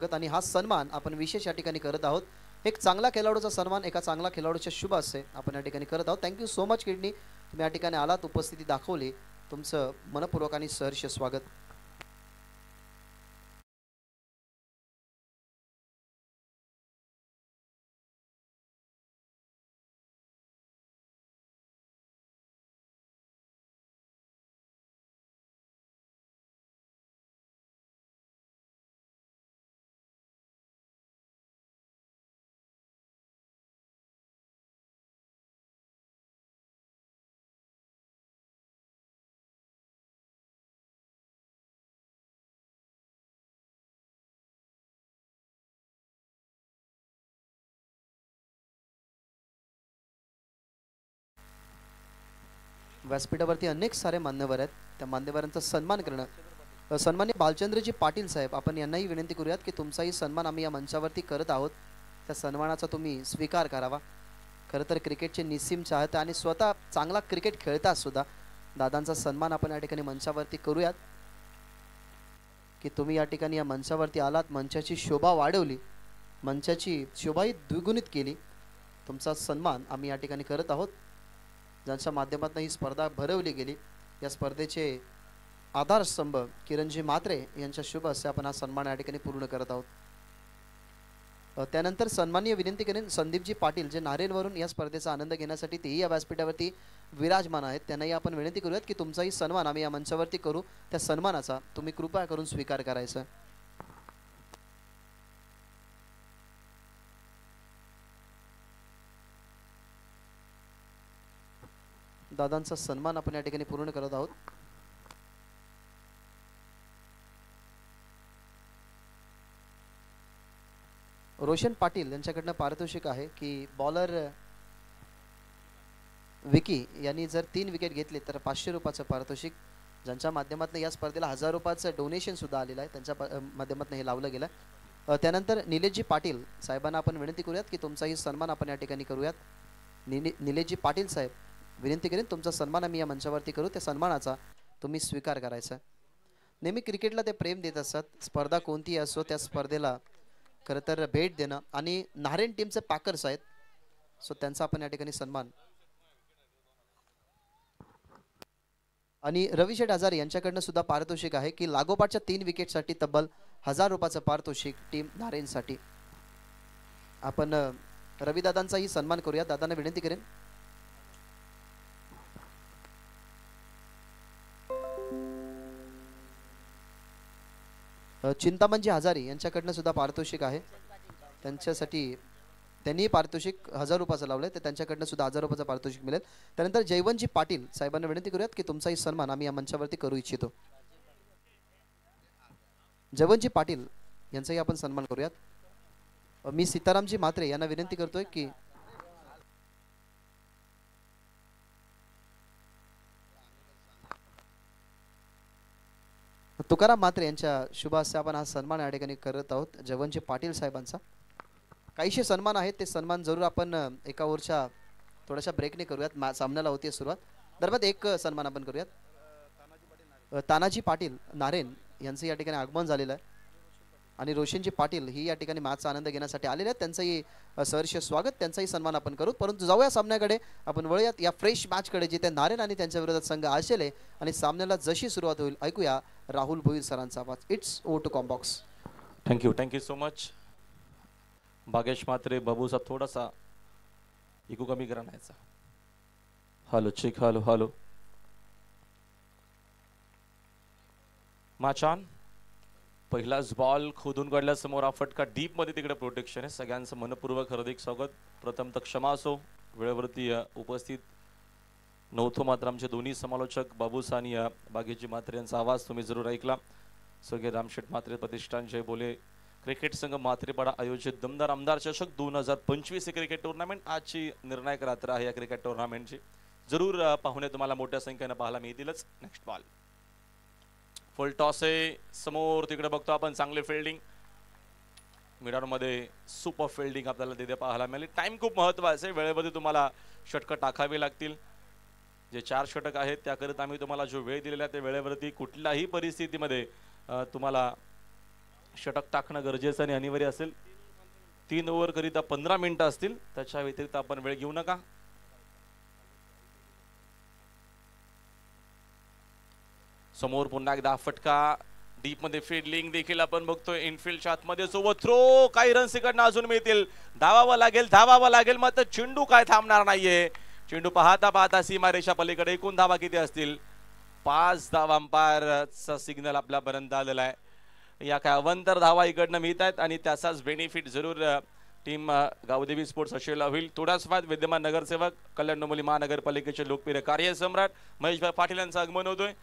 आणि हा सन्मान आपण विशेष या ठिकाणी करत आहोत. एक चांगला खेळाडूचा सन्मान एका चांगला खेळाडूच्या शुभ असते आपण या ठिकाणी करत आहोत. थँक्यू सो मच किडनी, तुम्ही या ठिकाणी आलात, उपस्थिती दाखवली. तुमचं मनपूर्वक आणि सहर्ष स्वागत. व्यासपीठावरती अनेक सारे मान्यवर आहेत, त्या मान्यवरांचा सन्मान करणं. सन्मान्य बालचंद्रजी पाटील साहेब, आपण यांनाही विनंती करूयात की तुमचाही सन्मान आम्ही या मंचावरती करत आहोत, त्या सन्मानाचा तुम्ही स्वीकार करावा. खरं तर क्रिकेटचे निस्सीम चाहते आणि स्वतः चांगला क्रिकेट खेळतात सुद्धा दादांचा सन्मान आपण या ठिकाणी मंचावरती करूयात. की तुम्ही या ठिकाणी या मंचावरती आलात, मंचाची शोभा वाढवली, मंचाची शोभाही द्विगुणित केली. तुमचा सन्मान आम्ही या ठिकाणी करत आहोत, ज्यांच्या माध्यमातून ही स्पर्धा भरवली गेली. या स्पर्धेचे आधारस्तंभ किरणजी म्हात्रे यांच्या शुभ हस्ते आपण हा सन्मान या ठिकाणी पूर्ण करत आहोत. त्यानंतर सन्माननीय विनंती करेन संदीपजी पाटील, जे नारेलवरून या स्पर्धेचा आनंद घेण्यासाठी तेही या व्यासपीठावरती विराजमान आहेत, त्यांनाही आपण विनंती करूयात की तुमचाही सन्मान आम्ही या मंचावरती करू, त्या सन्मानाचा तुम्ही कृपया करून स्वीकार करायचा. दादांचा सन्मान आपण या ठिकाणी पूर्ण करत आहोत. रोशन पाटील यांच्याकडनं पारितोषिक आहे की बॉलर विकी यांनी जर 3 विकेट घेतले तर 500 रुपयाचं पारितोषिक, ज्यांच्या माध्यमातून या स्पर्धेला 1000 रुपयाचं डोनेशन सुद्धा आलेलं आहे, त्यांच्या माध्यमातून हे लावलं गेलं. त्यानंतर निलेशजी पाटील साहेबांना आपण विनंती करूयात की तुमचाही सन्मान आपण या ठिकाणी करूयात. निलेशजी पाटील साहेब, विनंती करेन तुमचा सन्मान आम्ही या मंचावरती करू, त्या सन्मानाचा तुम्ही स्वीकार करायचा. नेहमी क्रिकेटला ते प्रेम देत असतात, स्पर्धा कोणतीही असो त्या स्पर्धेला खरं तर भेट देणं, आणि नारायण टीमचे पॅकर्स आहेत, सो त्यांचा आपण या ठिकाणी सन्मान. आणि रविशेठ हजारे यांच्याकडनं सुद्धा पारितोषिक आहे की लागोपाठच्या 3 विकेटसाठी तब्बल 1000 रुपयाचं पारितोषिक टीम नारायणसाठी. आपण रविदादांचाही सन्मान करूया. दादांना विनंती करेन. चिंतामणजी हजारे यांच्याकडनं सुद्धा पारितोषिक आहे, त्यांच्यासाठी त्यांनी पारितोषिक 1000 रुपयाचं लावलंय, तर त्यांच्याकडनं सुद्धा 1000 रुपयाचं पारितोषिक मिळेल. त्यानंतर जयवंतजी पाटील साहेबांना विनंती करूयात की तुमचाही सन्मान आम्ही या मंचावरती करू इच्छितो. जयवंतजी पाटील यांचाही आपण सन्मान करूयात. मी सीतारामजी म्हात्रे यांना विनंती करतोय की तुकाराम म्हात्रे यांच्या शुभ हस्ते आपण हा सन्मान या ठिकाणी करत आहोत जयवंतजी पाटील साहेबांचा. काहीशे सन्मान आहेत, ते सन्मान जरूर आपण एका ओव्हरच्या थोड्याशा ब्रेकने करूयात. सामन्याला होती सुरुवात, दरम्यान एक सन्मान आपण करूयात. तानाजी पाटील नारेन यांचं या ठिकाणी आगमन झालेलं आहे, आणि रोशनजी पाटील ही या ठिकाणी मॅचचा आनंद घेण्यासाठी आलेले आहेत, त्यांचंही सहर्ष स्वागत, त्यांचाही सन्मान आपण करू. परंतु जाऊया सामन्याकडे, आपण वळूयात या फ्रेश मॅचकडे जिथे नारेन आणि त्यांच्या विरोधात संघ आशेले, आणि सामन्याला जशी सुरुवात होईल ऐकूया राहुल भोईर सरांचा आवाज. It's over to combox. Thank you so much. Bhagesh Mhatre, बाबूचा थोडासा इको कमी करायचा. Hello check, hello hello. माचान पहिलाच बॉल खोदून काढल्यासमोर हा फटका डीप मध्ये, तिकडे प्रोटेक्शन आहे. सगळ्यांचं मनपूर्वक हार्दिक स्वागत. प्रथम तर क्षमा असो, वेळेवरती उपस्थित नव्हतो, मात्र आमचे दोन्ही समालोचक बाबूसा आणि बागेशजी म्हात्रे यांचा आवाज तुम्ही जरूर ऐकला. स्वर्गीय रामशेठ म्हात्रे प्रतिष्ठान जय बोले क्रिकेट संघ म्हात्रेपाडा आयोजित दमदार आमदार चषक 2025 क्रिकेट टुर्नामेंट आजची निर्णायक रात्र आहे या क्रिकेट टुर्नामेंटची. जरूर पाहुणे तुम्हाला मोठ्या संख्येने पाहायला मिळतीलच. नेक्स्ट बॉल फुल टॉस आहे समोर, तिकडे बघतो आपण चांगले फिल्डिंग मिडॉनमध्ये, सुपर फिल्डिंग आपल्याला तिथे पाहायला मिळाली. टाइम खूप महत्त्वाचा आहे, वेळेमध्ये तुम्हाला षटकं टाकावे लागतील. जे 4 षटक आहेत त्याकरिता आम्ही तुम्हाला जो वेळ दिलेला आहे त्या वेळेवरती कुठल्याही परिस्थितीमध्ये तुम्हाला षटक टाकणं गरजेचं आणि अनिवार्य असेल. 3 ओव्हर करिता 15 मिनिटं असतील, त्याच्या व्यतिरिक्त आपण वेळ घेऊ नका. समोर पुन्हा एकदा फटका, डीप मध्ये फील्डिंग देखील आपण बघतोय. इनफिल्डच्या आतमध्ये सोबत थ्रो, काही रन्स इकडनं अजून मिळतील. धावावं लागेल मात्र चेंडू काय थांबणार नाहीये. चेंडू पाहता पाहता सीमारेषा पलीकडे. एकूण धावा किती असतील? 5 धावा. अंपायरचा सिग्नल आपल्यापर्यंत आलेला आहे. या काय अवंतर धावा इकडनं मिळत आहेत आणि त्याचाच बेनिफिट जरूर टीम गावदेवी स्पोर्ट्स असेल होईल. थोडाच बाद विद्यमान नगरसेवक कल्याण डोंबिवली महानगरपालिकेचे लोकप्रिय कार्यसम्राट महेशभाई पाटील यांचं आगमन होतोय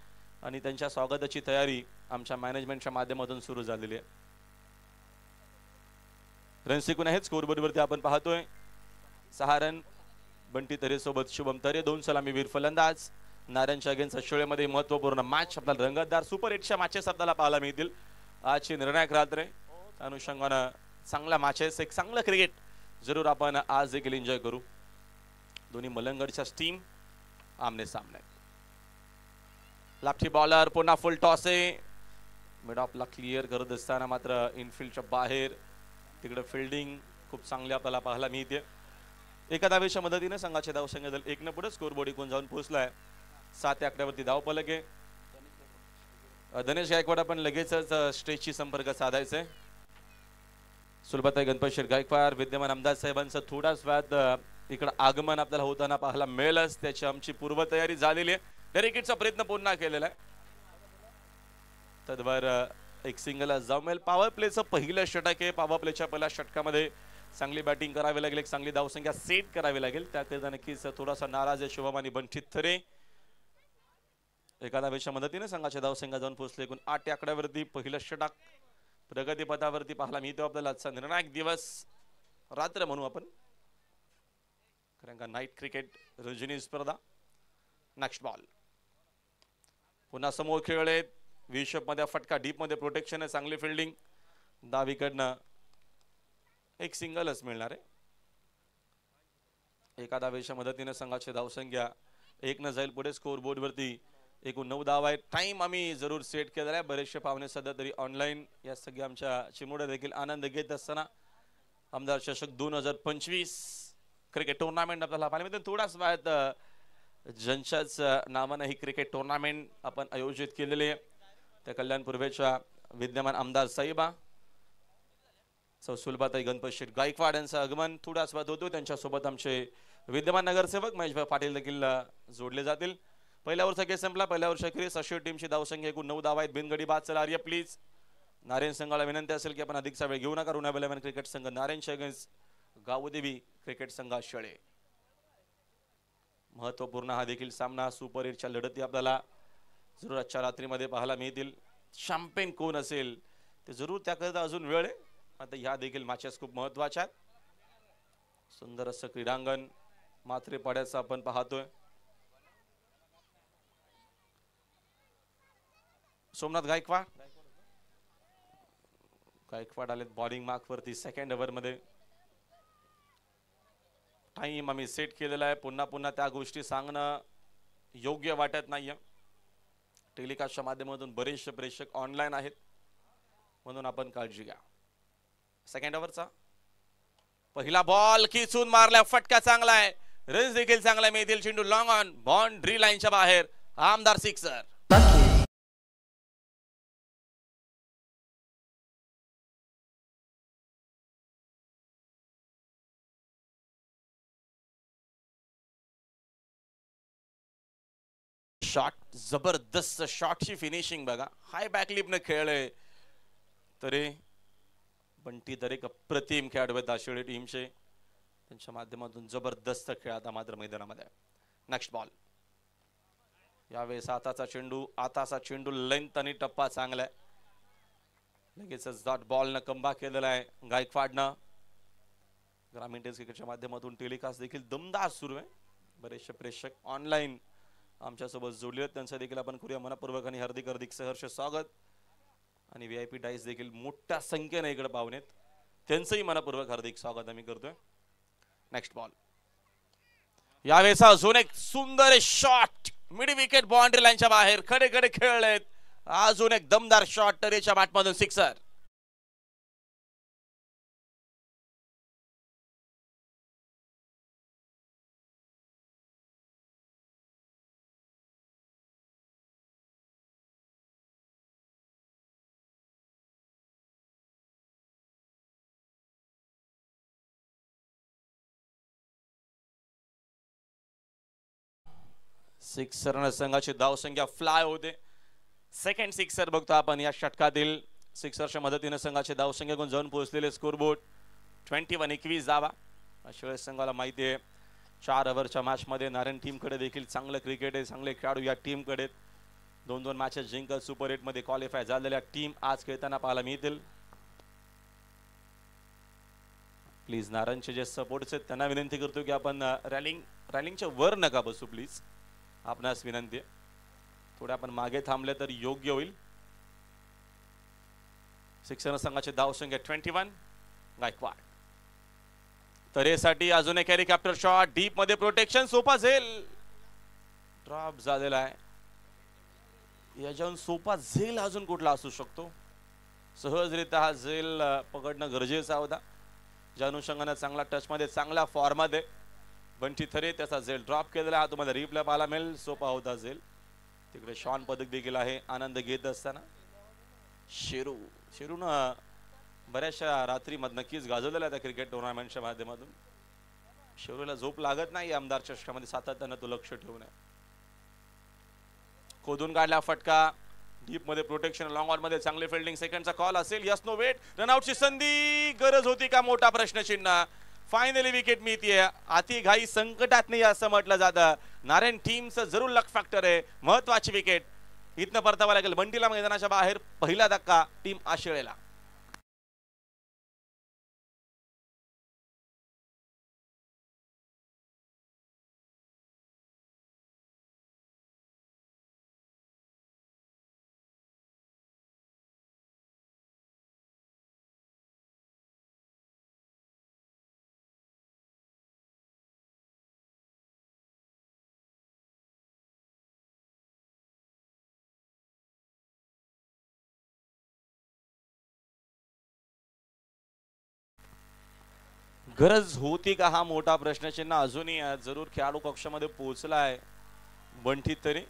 आणि त्यांच्या स्वागताची तयारी आमच्या मॅनेजमेंटच्या माध्यमातून सुरू झालेली आहे. रन्स एकूण आहेत स्कोरबोर्डवरती आपण पाहतोय. 6 रन. बंटी तरे सोबत शुभम तरे, 2 सलामीवीर फलंदाज. नारायणच्या अगेन्स्ट अश्वळेमध्ये महत्वपूर्ण मॅच, आपल्याला रंगतदार सुपर 8च्या मॅचेस आपल्याला पाहायला मिळतील. आजची निर्णायक रात्र आहे. अनुषंगानं चांगला मॅचेस, एक चांगलं क्रिकेट जरूर आपण आज देखील एन्जॉय करू. दोन्ही मलंगडच्या टीम आमने सामने. लाठी बॉलर, पुन्हा फुल टॉस आहे. मिड ऑफला क्लिअर करत असताना मात्र इनफिल्डच्या बाहेर तिकडे फिल्डिंग खूप चांगली आपल्याला पाहायला मिळते. एका धावेच्या मदतीने संघाचे धावसंख्या दल 1 पुढे स्कोरबोर्ड इकून जाऊन पोहोचलाय. 7 आकड्यावरती धावफलक आहे. धनेश गायकवाड आपण लगेचच स्टेजशी संपर्क साधायचा आहे. सुलभाताई गणपतशेठ गायकवाड, विद्यमान आमदार साहेबांचं थोडाच वेळात इकडे आगमन आपल्याला होताना पाहायला मिळेलच. त्याची आमची पूर्वतयारी झालेली आहे. डेरिकेटचा प्रयत्न पुन्हा केलेला आहे. तद्वार एक सिंगल जाऊ मिळेल. पॉवर प्लेचं पहिलं षटक आहे. पॉवर प्लेच्या पहिल्या षटकामध्ये चांगली बॅटिंग करावी लागेल, एक चांगली धावसंख्या सेट करावी लागेल. त्याकरिता नक्कीच थोडासा नाराज आहे शुभम आणि बंटी तरे. एका धावेच्या मदतीने संघाच्या धावसंख्या जाऊन पोहोचले. एकूण 8 आकड्यावरती पहिलं षटक प्रगतीपथावरती पाहायला मिळतो. आपल्याला आजचा निर्णायक दिवस, रात्र म्हणू आपण, कारण का नाईट क्रिकेट रजनी स्पर्धा. Next ball. पुन्हा समोर खेळले. विशप मध्ये फटका, डीप मध्ये प्रोटेक्शन आहे, चांगली फिल्डिंग. डावीकडनं एक सिंगलच मिळणार आहे. एका धावेच्या मदतीने संघाची धावसंख्या 1 न जाईल पुढे. स्कोर बोर्ड वरती एकूण 9 धावा आहेत. टाइम आम्ही जरूर सेट केलेला आहे. बरेचसे पाहुणे सध्या तरी ऑनलाईन या सगळ्या आमच्या चिमुड्या देखील आनंद घेत असताना आमदार चषक 2025 क्रिकेट टुर्नामेंट आपल्याला पाहायला मिळते. थोडाच वेळात ज्यांच्याच नावाने ही क्रिकेट टुर्नामेंट आपण आयोजित केलेली आहे त्या कल्याण पूर्वेच्या विद्यमान आमदार साहेबा सौ सुलभाताई गणपतशेठ गायकवाड यांचं आगमन थोडाच वेळात होतो. त्यांच्यासोबत आमचे विद्यमान नगरसेवक महेशभाई पाटील देखील जोडले जातील. पहिल्या ओव्हरचा खेळ संपला. पहिल्या ओव्हरच्या खेळी अशी टीमची धावसंख्या एकूण 9 धावा आहेत. बिनगडी बाद. चला आर्य प्लीज. नारायण संघाला विनंती असेल की आपण अधिकचा वेळ घेऊ नका. रुणाब 11 क्रिकेट संघ नारायणच्या अगेन्स्ट गावदेवी क्रिकेट संघ शेळे. महत्वपूर्ण हा देखील सामना. सुपर 8च्या लढती आपल्याला जरूर आजच्या रात्रीमध्ये पाहायला मिळतील. चॅम्पियन कोण असेल ते जरूर त्याकरिता अजून वेळ आहे. आता ह्या देखील मॅचेस खूप महत्वाच्या आहेत. सुंदर असं क्रीडांगण मात्रे पाड्याचं आपण पाहतोय. सोमनाथ गायकवाड आलेत बॉलिंग मार्क वरती. सेकंड ओव्हर मध्ये टाइम आम्ही सेट केलेला आहे. पुन्हा त्या गोष्टी सांगणं योग्य वाटत नाहीये. टेलिकास्टच्या माध्यमातून बरेचसे प्रेक्षक ऑनलाईन आहेत म्हणून आपण काळजी घ्या. सेकंड ओव्हरचा पहिला बॉल खिचून मारला. फटका चांगला आहे. रन्स देखील चांगला मिळतील. चेंडू लॉंग ऑन बाउंड्री लाईनच्या बाहेर. आमदार सिक्सर. शॉट, जबरदस्त शॉटची फिनिशिंग बघा. हाय बॅकलिपने खेळले तरी बंटी तरे अप्रतिम खेळाडू आहेत दाशिवडे टीमचे. त्यांच्या माध्यमातून जबरदस्त खेळ आता मात्र मैदानामध्ये. Next ball. यावेळेस आताचा चेंडू लेंथ आणि टप्पा चांगला आहे. लगेचच डॉट बॉलनं कमबॅक केलेला आहे गायकवाडनं. ग्रामीण टेस्ट क्रिकेटच्या माध्यमातून टेलिकास्ट देखील दमदार सुरू आहे. बरेचसे प्रेक्षक ऑनलाईन आमच्यासोबत जोडले आहेत. त्यांचं देखील आपण करूया मनपूर्वक आणि हार्दिक सहर्ष स्वागत. आणि VIP डाईस देखील मोठ्या संख्येने इकडे पाहुणे आहेत. त्यांचंही मनपूर्वक हार्दिक स्वागत आम्ही करतोय. Next ball. यावेळेस अजून एक सुंदर शॉट मिड विकेट बाउंड्री लाईनच्या बाहेर खडे खेळलेत. अजून एक दमदार शॉट तरेच्या बॅटमधून सिक्सर. सिक्सर संघाची धावसंख्या फ्लाय होते. सेकंड सिक्सर बघतो आपण या षटकातील. सिक्सरच्या मदतीने संघाचे धावसंख्या जाऊन पोहोचलेले स्कोरबोर्ड 21 धावा. अशा संघाला माहिती आहे 4 ओव्हरच्या मॅच मध्ये नारायण टीम कडे देखील चांगलं क्रिकेट आहे, चांगले खेळाडू या टीम कडे. 2-2 मॅचेस जिंकत सुपर 8 मध्ये क्वालिफाय झालेल्या टीम आज खेळताना पाहायला मिळतील. प्लीज नारायणचे जे सपोर्ट्स आहेत त्यांना विनंती करतो की आपण रॅलिंगच्या वर नका बसू प्लीज. आपणास विनंती आहे थोडे आपण मागे थांबले तर योग्य होईल. सिक्सर संघाचे धावसंख्या 21. गायकवाड तरेसाठी अजून एक हेलिकॉप्टर शॉट डीप मध्ये प्रोटेक्शन. सोपा झेल ड्रॉप झालेला आहे. याच्याहून सोपा झेल अजून कुठला असू शकतो. सहजरित्या हा झेल पकडणं गरजेचं होता. ज्या अनुषंगाने चांगला टच मध्ये चांगल्या फॉर्ममध्ये बंटी थरे त्याचा झेल ड्रॉप केलेला हा तुम्हाला रिप्ले पाहायला मिळेल. सोपा होता झेल. तिकडे शॉन पदक देखील आहे आनंद घेत असताना. शेरू न बऱ्याचशा रात्री नक्कीच गाजवलेला त्या क्रिकेट टुर्नामेंटच्या माध्यमातून. शेरूला झोप लागत नाही आमदार चषकामध्ये सातत्यानं तो लक्ष ठेवून आहे. खोदून काढला फटका डीप मध्ये प्रोटेक्शन लॉंग ऑन मध्ये चांगले फिल्डिंग. सेकंडचा कॉल असेल. Yes no wait. रनआउटची संधी गरज होती का मोठा प्रश्नचिन्ह. फायनली विकेट मिळतीये. अति घाई संकटात नाही असं म्हटलं जातं. नारायण टीमचं जरूर लक फॅक्टर आहे. महत्वाची विकेट इथनं परतावा लागेल. बंटीला मैदानाच्या बाहेर पहिला धक्का टीम आशिळेला. गरज होती का हा मोठा प्रश्नचिन्ह अजूनही जरूर खेळाडू कक्षामध्ये पोहोचलाय बंटी. तरी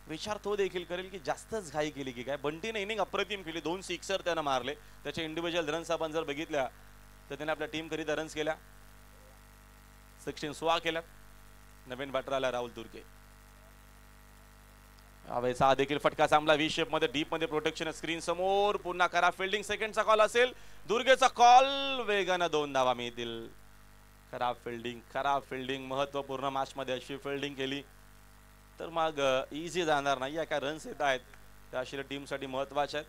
विचार तो देखील करेल की जास्तच घाई केली की काय. बंटीने इनिंग अप्रतिम केली. 2 सिक्सर त्यानं मारले. त्याचे इंडिव्हिज्युअल रन्स आपण जर बघितल्या तर त्याने आपल्या टीम करिता रन्स केल्या 16 केल्या. नवीन बॅटर आला राहुल दुर्गे. हा देखील फटका चांगला व्ही शेप मध्ये डीप मध्ये प्रोटेक्शन स्क्रीन समोर. पुन्हा करा फिल्डिंग. सेकंडचा कॉल असेल. दुर्गेचा कॉल. वेगानं 2 धावा मिळतील. खराब फिल्डिंग महत्वपूर्ण मॅच मध्ये अशी फिल्डिंग केली तर मग इझी जाणार नाही. काय रन्स येत आहेत त्या अशी टीम साठी महत्वाचे आहेत.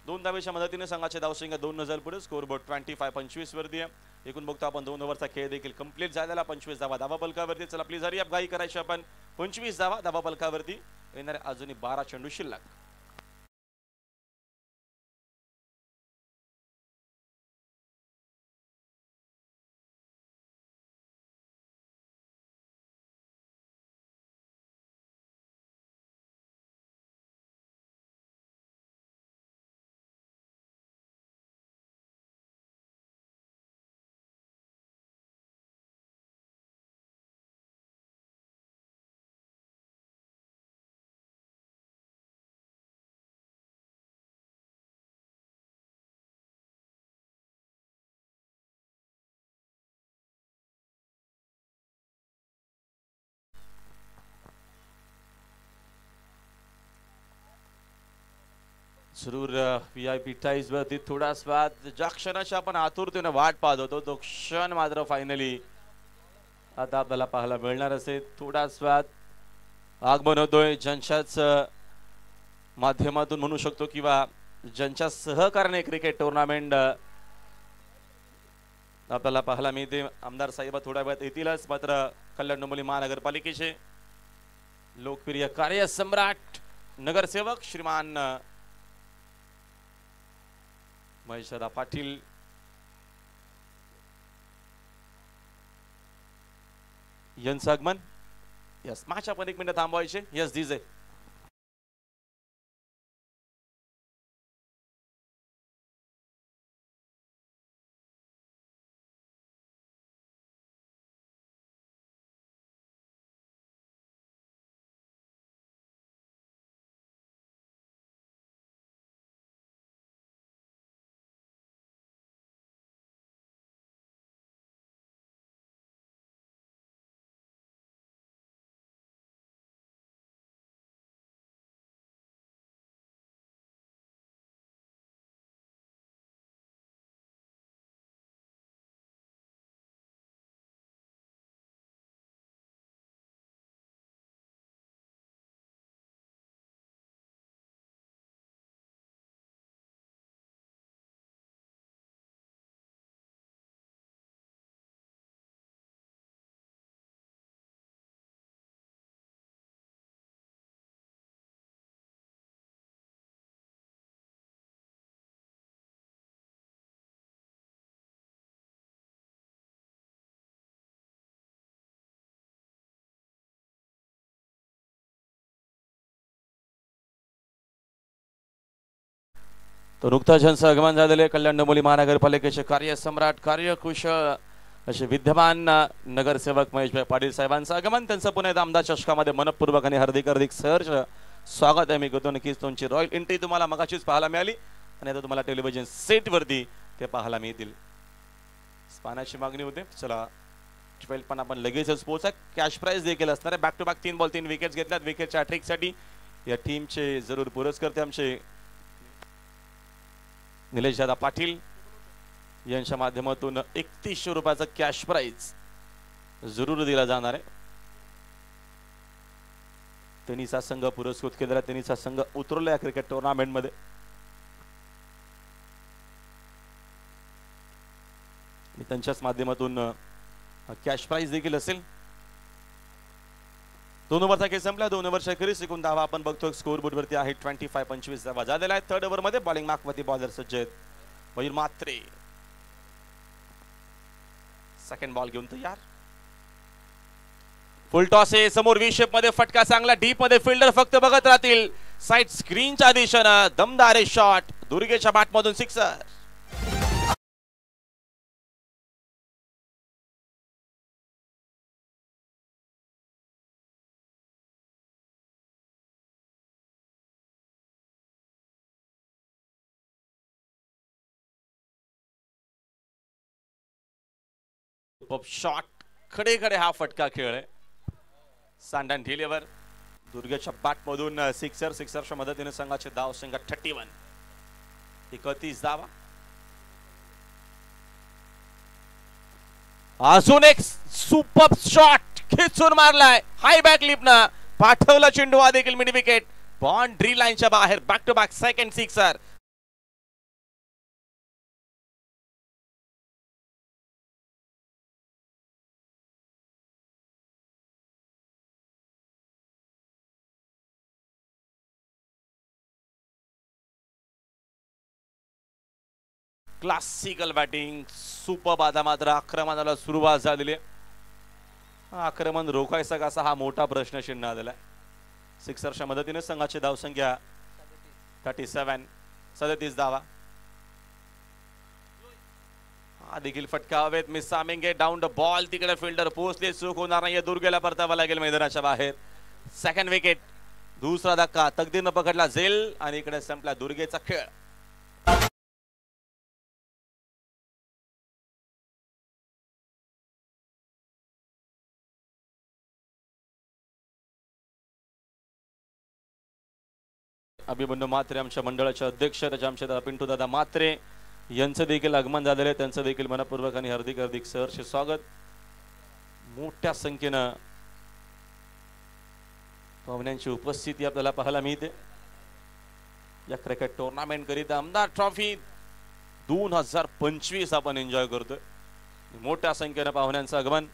2 धावेच्या मदतीने संघाचे धावसंख्या 2 नजर पुढे. स्कोरबोर्ड 25 वरती आहे. एकूण बघतो आपण 2 ओव्हरचा खेळ देखील कंप्लीट झालेला. 25 धावा धावा पलकावरती. चला प्लीज हरी अप घाई करायची आपण. 25 धावा धावा पलकावरती. येणारे अजूनही 12 चेंडू शिल्लक. जरूर VIP टाईज वरती थोडा स्वाद ज्या क्षणाची आपण आतुरतेने वाट पाहत होतो तो क्षण मात्र फायनली आता आपल्याला पाहायला मिळणार असेल. थोडा स्वाद आगमन होतोय ज्यांच्याच माध्यमातून म्हणू शकतो किंवा ज्यांच्या सहकार्याने क्रिकेट टुर्नामेंट आपल्याला पाहायला मिळते. आमदार साहेब थोड्या वेळात येतीलच. मात्र कल्याण डोंबिवली महानगरपालिकेचे लोकप्रिय कार्य सम्राट नगरसेवक श्रीमान महेशदा पाटील यांचं आगमन. यस मॅच आपण 1 मिनिट थांबवायचे. यस डीजे तो नुकताच ज्यांचं आगमन झालेले कल्याण डोंबिवली महानगरपालिकेचे कार्यसम्राट कार्यकुशल असे विद्यमान नगरसेवक महेशभाई पाटील साहेबांचं आगमन, त्यांचं पुन्हा एकदा आमदार चषकामध्ये मनपूर्वक आणि हार्दिक हार्दिक सहर्ष स्वागत आहे. मी करतो. नक्कीच तुमची रॉयल एंट्री तुम्हाला मगाशीच पाहायला मिळाली आणि आता तुम्हाला टेलिव्हिजन सेट वरती ते पाहायला मिळतील. पाण्याची मागणी होते. चला 12 पण आपण लगेचच पोहोचा. कॅश प्राइज देखील असणार आहे. Back to back 3 ball 3 wickets घेतल्यात. विकेटच्या हॅट्रिकसाठी या टीमचे जरूर पुरस्कर्ते आमचे निलेश दादा पाटील यांच्या माध्यमातून 3100 रुपयाचा कॅश प्राइज जरूर दिला जाणार आहे. टेनिसचा संघ पुरस्कृत केलेला. टेनिसचा संघ उतरला या क्रिकेट टुर्नामेंट मध्ये. त्यांच्याच माध्यमातून कॅश प्राइज देखील असेल. 2 ओव्हरचा खेळ संपला. 2 ओव्हरच्या खेळी एकूण धावा आपण बघतो स्कोर बोर्ड वरती आहे 25-25 धावा झालेला आहे. 3rd ओव्हर मध्ये बॉलिंग मार्क वरती बॉलर सज्ज आहेत. मयूर मात्रे सेकंड बॉल घेऊन तयार. फुल टॉस आहे समोर. व्ही शेप मध्ये फटका चांगला डीप मध्ये फिल्डर फक्त बघत राहतील. साइड स्क्रीनच्या दिशेने दमदार शॉट. दुर्गेच्या बॅट मधून सिक्सर. शॉट खडे खडे हा फटका खेळ आहे. सांडण ढिलेवर दुर्गेच्या बॅट मधून सिक्सर. सिक्सरच्या मदतीने संघाचे धाव संख्या 31. 31 धावा. अजून एक सुपर शॉट खेचून मारलाय. हाय बॅक लिपना पाठवला चेंडू. हा देखील मिड विकेट. बाउंड्री लाईनच्या बाहेर. Back to back second sixer. Classical batting super बाधा. मात्र आक्रमणाला सुरुवात झालेली आहे. आक्रमण रोखायचं कसा हा मोठा प्रश्न चिन्ह आलेला आहे. सिक्सरच्या मदतीने संघाची धावसंख्या 37. 37 धावा. हा देखील फटका हवेत. मिस सामिंगे डाऊन द बॉल. तिकडे फिल्डर पोहोचले. चूक होणार नाही. दुर्गेला परतावा लागेल मैदानाच्या बाहेर. Second wicket. दुसरा धक्का तकदीरनं पकडला झेल आणि इकडे संपला दुर्गेचा खेळ. अभिमन्यू मात्रे आमच्या मंडळाचे अध्यक्ष आमचे पिंटू दादा मात्रे यांचं देखील आगमन झालेलं आहे. त्यांचं देखील मनपूर्वक आणि हार्दिक हार्दिक सहर्ष स्वागत. मोठ्या संख्येनं पाहुण्यांची उपस्थिती आपल्याला पाहायला मिळते या क्रिकेट टुर्नामेंट करिता. आमदार ट्रॉफी 2025 आपण एन्जॉय करतोय. मोठ्या संख्येनं पाहुण्यांचं आगमन.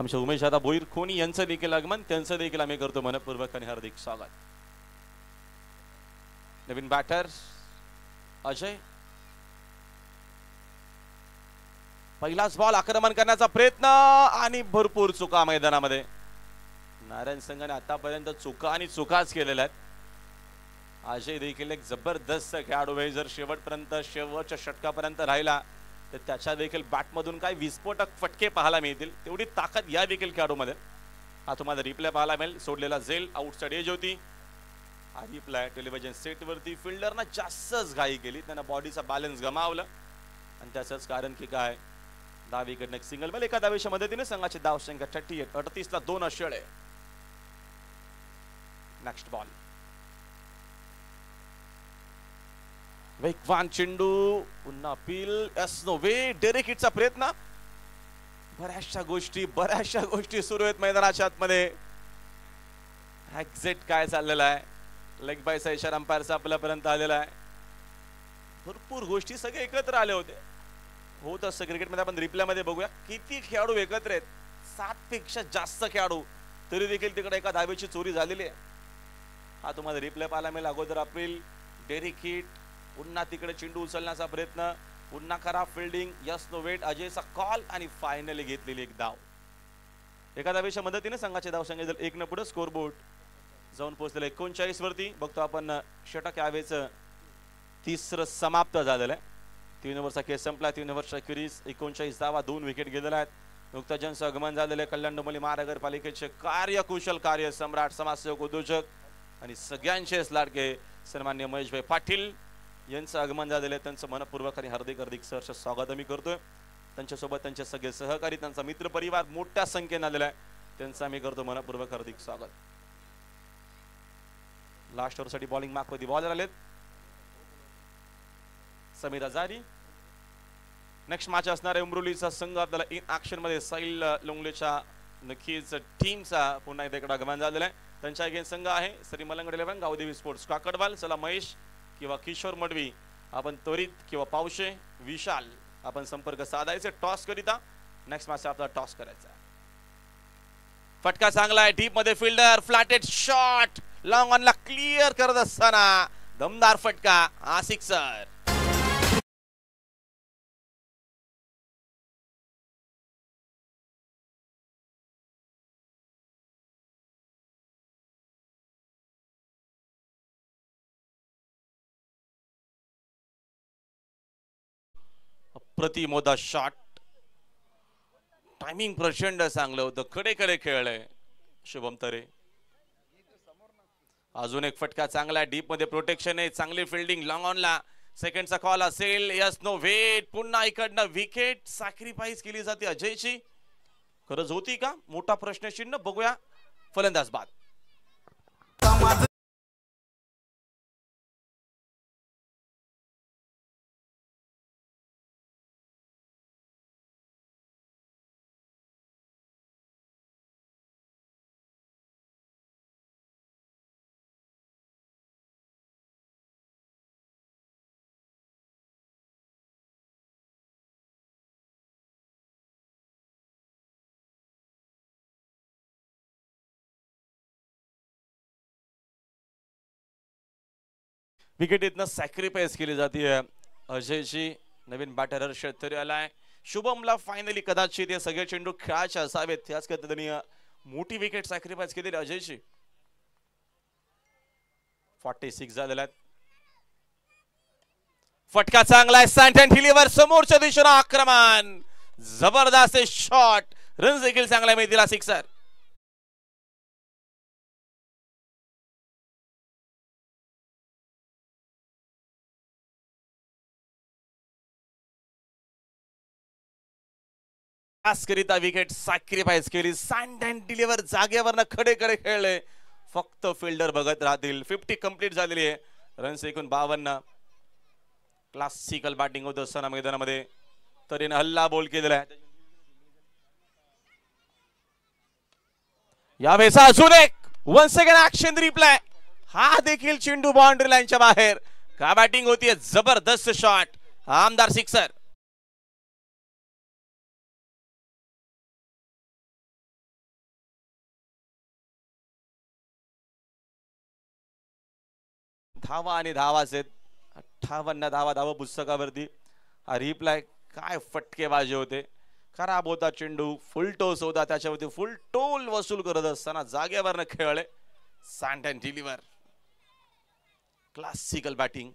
आमचे उमेश दादा बोईर खोनी यांचं देखील आगमन. त्यांचं देखील आम्ही करतो मनपूर्वक आणि हार्दिक स्वागत. नवीन बॅटर अजय. पहिलाच बॉल. आक्रमण करण्याचा प्रयत्न आणि भरपूर चुका मैदानामध्ये. नारायण संघाने आतापर्यंत चुका आणि चुकाच केलेल्या आहेत. अजय देखील एक जबरदस्त खेळाडू आहे. जर शेवटपर्यंत शेवटच्या षटकापर्यंत राहिला तर त्याच्या देखील बॅटमधून काही विस्फोटक फटके पाहायला मिळतील. तेवढी ताकद या देखील खेळाडूमध्ये. हा तुम्हाला रिप्ले पाहायला मिळेल. सोडलेला झेल आउटसाइड एज होती. हा रिप्लाय टेलिव्हिजन सेट वरती फिल्डरना जास्तच घाई केली. त्यांना बॉडीचा बॅलन्स गमावलं आणि त्याचंच कारण की काय 10 विकेट एक सिंगल बॉल. एका धावेच्या मदतीने संघाची धाव संख्या 38. 38 ला 2 अशेळे. Next ball. वेगवान चेंडू. पुन्हा अपील. यस नो वे. डेरेक हिटचा प्रयत्न. बऱ्याचशा गोष्टी सुरू आहेत मैदानाच्या आतमध्ये. एक्झॅक्ट काय चाललेलं आहे. लेग बायचा इशारा अंपायरचा आपल्यापर्यंत आलेला आहे. भरपूर गोष्टी सगळे एकत्र आले होते. होत असं क्रिकेटमध्ये. आपण रिप्लेमध्ये बघूया किती खेळाडू एकत्र आहेत. 7 पेक्षा जास्त खेळाडू तरी देखील तिकडे एका धावेची चोरी झालेली आहे. हा तुम्हाला रिप्ले पाहायला मिळेल. अगोदर अपील. Derek hit. पुन्हा तिकडे चेंडू उचलण्याचा प्रयत्न. पुन्हा खराब फिल्डिंग. Yes no wait. अजयचा कॉल आणि फायनली घेतलेली एक धाव. एका धावेच्या मदतीने संघाची धाव संख्या 1 न पुढे. स्कोर बोर्ड जाऊन पोहोचलेलं 39 वरती. बघतो आपण षटक यावेळेचं तिसरं समाप्त झालेलं आहे. 3 ओव्हरचा खेळ संपला. 3 ओव्हरच्या अखेरीस 39 धावा, 2 विकेट गेलेल्या आहेत. नुकताच ज्यांचं आगमन झालेलं आहे कल्याण डोंबिवली महानगरपालिकेचे कार्यकुशल कार्य सम्राट, समाजसेवक, उद्योजक आणि सगळ्यांचेच लाडके सन्माननीय महेशभाई पाटील यांचं आगमन झालेलं आहे. त्यांचं मनपूर्वक आणि हार्दिक सहर्ष स्वागत आम्ही करतोय. त्यांच्यासोबत त्यांचे सगळे सहकारी, त्यांचा मित्र परिवार मोठ्या संख्येने आलेला आहे. त्यांचं आम्ही करतो मनपूर्वक हार्दिक स्वागत. लास्ट ओव्हरसाठी बॉलिंग मार्कमध्ये बॉलर आलेत. समीर आजारी. नेक्स्ट मॅच असणार आहे उमरोलीचा संघ आपल्याला इन ऍक्शन मध्ये साहिल लोंगलेच्या नक्कीच टीमचा पुन्हा एकदा इकडे आगमन झालेला आहे. त्यांच्या अगेन्स्ट संघ आहे श्री मलंगड 11 गावदेवी स्पोर्ट्स काकडवाल. चला महेश किंवा किशोर मडवी आपण त्वरित किंवा पावशे विशाल आपण संपर्क साधायचे टॉस करिता. नेक्स्ट मॅच आपला टॉस करायचा. फटका चांगला आहे डीप मध्ये. Fielder flatted shot long on ला क्लिअर करत असताना दमदार फटका, हा सिक्सर. प्रतिमोदा शॉट. टायमिंग प्रचंड चांगलं होतं. कडे खेळलंय शुभम तरे. अजून एक फटका चांगला आहे डीप मध्ये. प्रोटेक्शन आहे, चांगली फिल्डिंग लॉंग ऑन ला. सेकंडचा कॉल असेल. Yes no wait. पुन्हा इकडनं विकेट सॅक्रिफाईस केली जाते अजयची. गरज होती का? मोठा प्रश्नचिन्ह. बघूया फलंदाज बाद. विकेट इथनं सॅक्रिफाईस केली जाते अजयची. नवीन बॅटर हर्षद तरी आलाय. शुभमला फायनली कदाचित हे सगळे चेंडू खेळायचे असावेत. त्याच पद्धतीने मोठी विकेट सॅक्रिफाईस केलेली अजयची. 46 झालेला आहे. फटका चांगला आहे. सँटन डिलिव्हर समोरच्या दिशेने आक्रमण. जबरदस्त शॉट. रन्स देखील चांगला मिळतील. सिक्सर. करिता विकेट सॅक्रिफाईस केली. सँटन डिलिव्हर जागेवर खडे खेळले. फक्त फिल्डर बघत राहतील. 50 कंप्लीट झालेली आहे. रन्स एकूण 52. क्लासिकल बॅटिंग होत असताना मैदानामध्ये तरीने हल्ला बोल केलेला आहे. यावेळेस अजून एक वन सेकंड ऍक्शन रिप्लाय. हा देखील चेंडू बाउंड्री लाईनच्या बाहेर. का बॅटिंग होतीये. जबरदस्त शॉट. आमदार सिक्सर. धावा आणि धावाच आहेत. 58 धावा पुस्तकावरती. हा रिप्लाय काय फटकेबाजी होते. खराब होता चेंडू. फुल टोस होता. त्याच्यावरती फुल टोल वसूल करत असताना जागेवर खेळले. सँटन डिलिव्हर. क्लासिकल बॅटिंग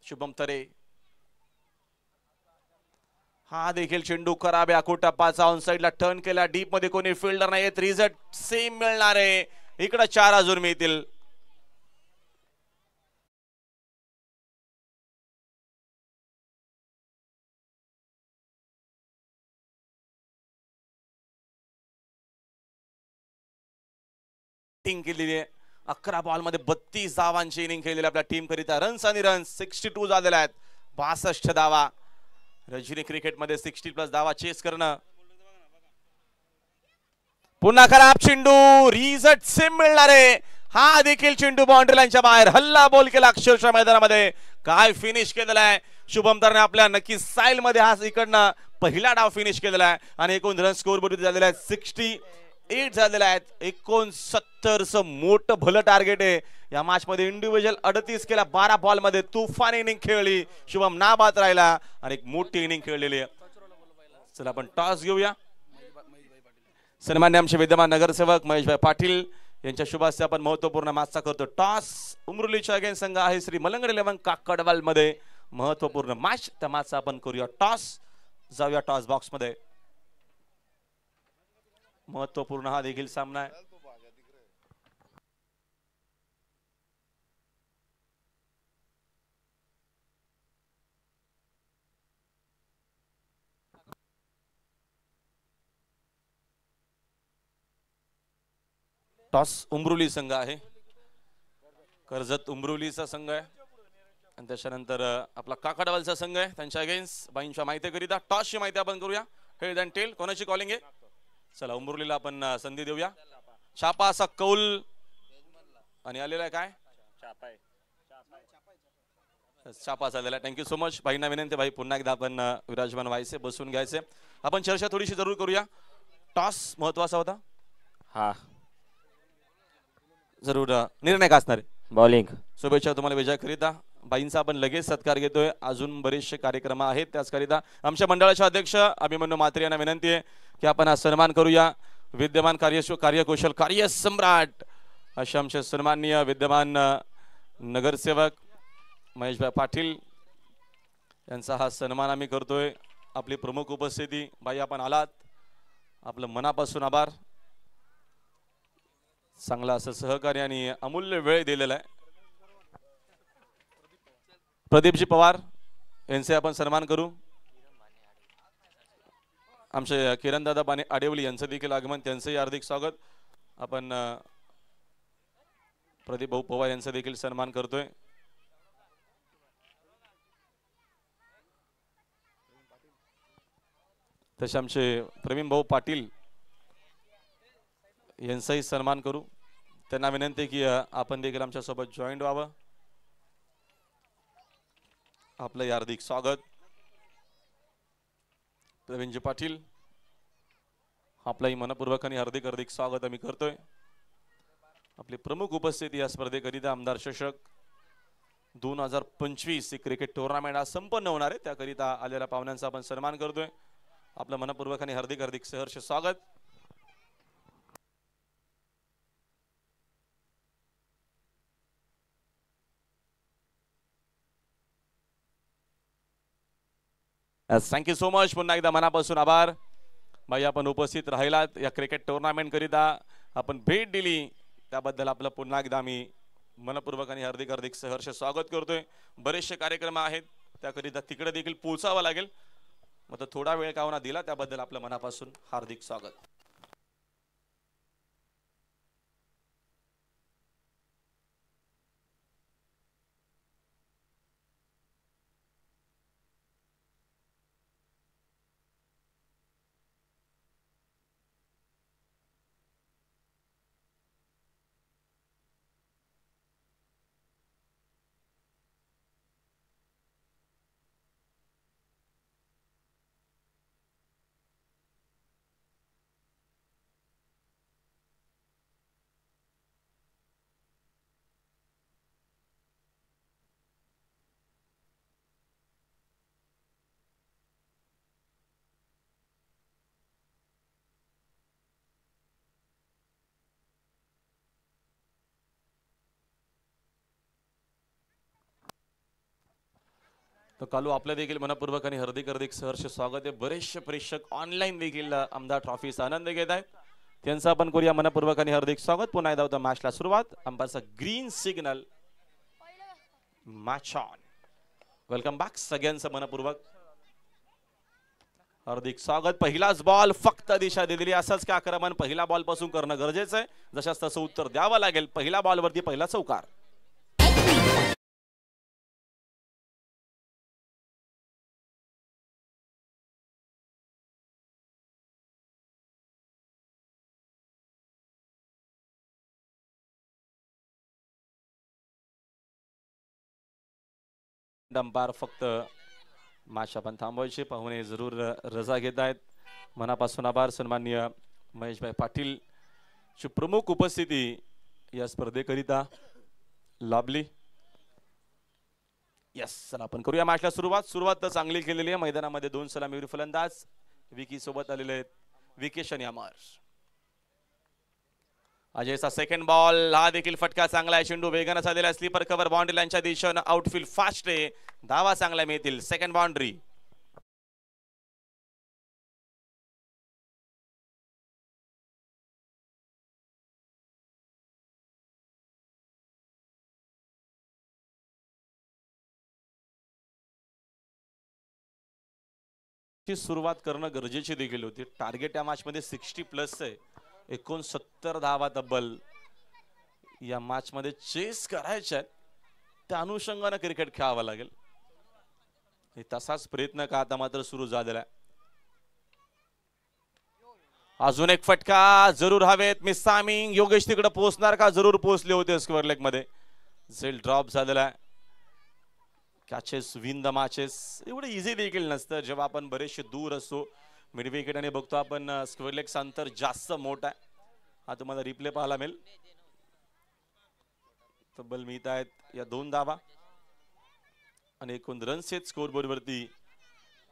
शुभम तरे. हा देखील चेंडू खराब आहे. अकोटा 5 ऑन साइडला टर्न केला. डीप मध्ये कोणी फिल्डर नाही. रिझल्ट सेम मिळणार आहे. इकडे 4 अजून मिळतील. केलेली आहे. 11 बॉल मध्ये 32 धावांची इनिंग खेळलेली आपल्या टीम करिता. रन्स आणि रन्स 62 झालेले आहेत. 62 धावा. रजनी क्रिकेट मध्ये 60+ धावा चेस करणं. पुन्हा खराब चेंडू. रिझल्ट सेम मिळणार आहे. हा देखील चेंडू बाउंड्री लाईनच्या बाहेर. हल्ला बोल केला अक्षरशः मैदानामध्ये. काय फिनिश केलेला आहे शुभम तरने आपल्या. नक्कीच साईल मध्ये हा इकडनं पहिला डाव फिनिश केलेला आहे. आणि एकूण रन स्कोर बोर्ड झालेला आहे 68 झालेले आहेत. 69चं मोठं भलं टार्गेट आहे या मॅच मध्ये. इंडिव्हिज्युअल 38 केला. 12 बॉल मध्ये तुफान इनिंग खेळली. शुभम नाबाद राहिला आणि एक मोठी इनिंग खेळलेली आहे. चला आपण टॉस घेऊया. सन्मान्य आमचे विद्यमान नगरसेवक महेशभाई पाटील यांच्या शुभ हस्ते आपण महत्वपूर्ण मॅचचा करतो टॉस. उमरुलीच्या अगेन्स्ट संघ आहे श्री मलंगड 11 काकडवाल मध्ये. महत्वपूर्ण मॅच, त्या मॅचचा आपण करूया टॉस. जाऊया टॉस बॉक्स मध्ये. महत्वपूर्ण हा देखील सामना आहे. टॉस उमरुली संघ आहे. कर्जत उमरुलीचा संघ आहे आणि त्याच्यानंतर आपला काकडवालचा संघ आहे. त्यांच्या अगेन्स्ट बाईंच्या माहितीकरिता टॉसची माहिती आपण करूया. हेड अँड टेल कोणाची कॉलिंग आहे. चला उमरुलीला आपण संधी देऊया. छापा असा कौल आणि आलेला आहे काय छापा झालेला. Thank you so much. भाईंना विनंती भाई पुन्हा एकदा आपण विराजमान व्हायचे, बसून घ्यायचे. आपण चर्चा थोडीशी जरूर करूया. टॉस महत्वाचा होता. हा जरूर निर्णय का असणार आहे. बॉलिंग. शुभेच्छा तुम्हाला विजयाकरिता. बाईंचा आपण लगेच सत्कार घेतोय. अजून बरेचसे कार्यक्रम आहेत त्याचकरिता आमच्या मंडळाचे अध्यक्ष अभिमन्यू म्हात्रे यांना विनंती आहे की आपण हा सन्मान करूया. विद्यमान कार्यकुशल कार्यसम्राट असे आमचे सन्माननीय विद्यमान नगरसेवक महेशभाई पाटील यांचा हा सन्मान आम्ही करतोय. आपली प्रमुख उपस्थिती बाई आपण आलात, आपलं मनापासून आभार. चांगला असं सहकार्य आणि अमूल्य वेळ दिलेला आहे. प्रदीपजी पवार यांचे आपण सन्मान करू. आमचे किरणदादा बाने आडेवली यांचं देखील आगमन, त्यांचंही हार्दिक स्वागत. आपण प्रदीप भाऊ पवार यांचा देखील सन्मान करतोय. तसे आमचे प्रवीण भाऊ पाटील यांचाही सन्मान करू. त्यांना विनंती की आपण देखील आमच्या सोबत जॉईंट व्हावं. आपलं हार्दिक स्वागत. प्रवीणजी पाटील आपलाही मनपूर्वक आणि हार्दिक स्वागत आम्ही करतोय. आपली प्रमुख उपस्थिती या स्पर्धेकरिता आमदार चषक 2025 क्रिकेट टुर्नामेंट आज संपन्न होणार आहे, त्याकरिता आलेल्या पाहुण्यांचा आपण सन्मान करतोय. आपलं मनपूर्वक आणि हार्दिक सहर्ष स्वागत. Thank you so much. पुन्हा एकदा मनापासून आभार. भाई आपण उपस्थित राहिलात या क्रिकेट टुर्नामेंट करिता, आपण भेट दिली त्याबद्दल आपलं पुन्हा एकदा मी मनपूर्वक आणि हार्दिक सहर्ष स्वागत करतोय. बरेचसे कार्यक्रम आहेत त्याकरिता तिकडे देखील पोहोचावं लागेल, मग थोडा वेळ का होईना दिला त्याबद्दल आपलं मनापासून हार्दिक स्वागत. तर कालू आपलं देखील मनपूर्वक आणि हार्दिक सहर्ष स्वागत आहे. बरेचसे प्रेक्षक ऑनलाईन देखील आमदार ट्रॉफीचा आनंद घेत आहेत, त्यांचं आपण करूया मनपूर्वक आणि हार्दिक स्वागत. पुन्हा एकदा होता मॅचला सुरुवात. अंपायरचा green signal, match on. Welcome back सगळ्यांचं मनपूर्वक हार्दिक स्वागत. पहिलाच बॉल फक्त दिशा दिलेली. असंच का आक्रमण पहिला बॉल पासून करणं गरजेचं आहे, जशाच तसं उत्तर द्यावं लागेल. पहिल्या बॉलवरती पहिला चौकार. अंपायर फक्त मॅच आपण थांबवायची, पाहुणे जरूर रजा घेत आहेत. मनापासून आभार. सन्माननीय महेशभाई पाटील ची प्रमुख उपस्थिती या स्पर्धेकरिता लाभली. यस, चला आपण करूया मॅचला सुरुवात तर चांगली केलेली आहे. मैदानामध्ये 2 सलामीवीर फलंदाज विकी सोबत आलेले आहेत. विकेश आणि अमर. अजयचा सेकंड बॉल, हा देखील फटका चांगला आहे. चेंडू वेगाने चाललेला, स्लीपर कव्हर बाउंड्री लाईनच्या दिशेने आउटफील्ड फास्ट आहे. धावा चांगला मिळतील. Second boundary. सुरुवात करणं गरजेची देखील होती. टार्गेट या मॅच मध्ये 60+ आहे. 69 धावा तब्बल या मॅच मध्ये चेस करायच्या, त्या अनुषंगाने क्रिकेट खेळावं लागेल. तसाच प्रयत्न का आता मात्र सुरू झालेला आहे. अजून एक फटका जरूर हवेत. Miss timing. योगेश तिकडे पोहोचणार का? जरूर पोहोचले होते स्क्वेअर लेग मध्ये. झेल ड्रॉप झालेला आहे. कॅचेस विन द मॅचेस एवढं इझी देखील नसतं जेव्हा आपण बरेचसे दूर असतो. मिड विकेट आणि बघतो आपण स्क्वेअर लेगचं अंतर जास्त मोठं आहे. हा तुम्हाला रिप्ले पाहायला मिळेल. तब्बल मिळत आहेत या 2 धावा आणि एकूण रन्स आहेत स्कोर बोर्ड वरती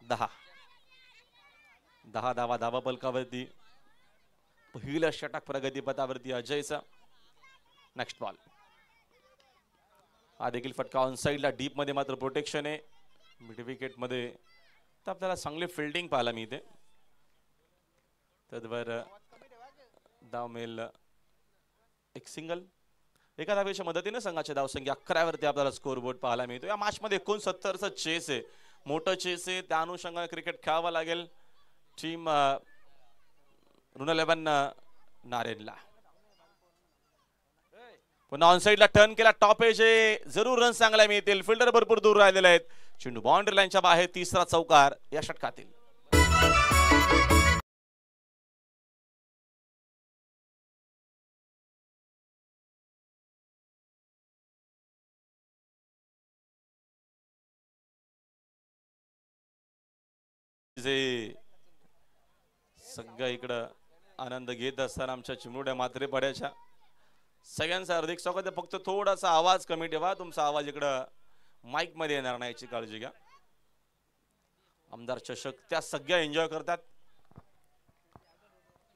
10 धावा धावा पलकावरती. पहिलं षटक प्रगतीपथावरती अजयचा. Next ball. हा देखील फटका ऑन साइडला, डीप मध्ये मात्र प्रोटेक्शन आहे. मिड विकेट मध्ये तर आपल्याला चांगले फिल्डिंग पाहायला मिळते. तद्वर धाव मिळेल एक सिंगल. एका धावेच्या मदतीने संघाच्या धावसंख्या 11 वरती आपल्याला स्कोर बोर्ड पाहायला मिळतो. या मॅच मध्ये 69चं चेस आहे, मोठं चेस आहे. त्या अनुषंगाने क्रिकेट खेळावं लागेल टीम रुनल 11 नारेनला. पुन्हा ऑन साइडला टर्न केला, टॉप एज आहे. जरूर रन चांगला मिळतील. फिल्डर भरपूर दूर राहिलेले आहेत. चेंडू बाउंड्री लाईनच्या बाहेर. तिसरा चौकार या षटकातील. सगळं इकडं आनंद घेत असताना आमच्या चिमुरड्या मात्रे पड्याच्या सगळ्यांचा हार्दिक स्वागत आहे. फक्त थोडासा आवाज कमी ठेवा. तुमचा आवाज इकडं माईक मध्ये येणार नाही याची काळजी घ्या. आमदार चषक त्या सगळ्या एन्जॉय करतात.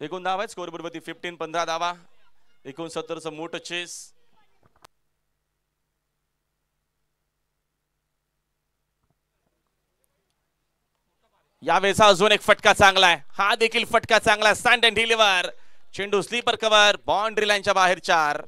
एकूण धावा आहेत स्कोर बोर्ड वरती 15 धावा. 69चं मोठं चेस. यावेळेचा अजून एक फटका चांगला आहे. हा देखील फटका चांगला. Stand and deliver. चेंडू स्लीपर कव्हर बाउंड्री लाईनच्या बाहेर 4.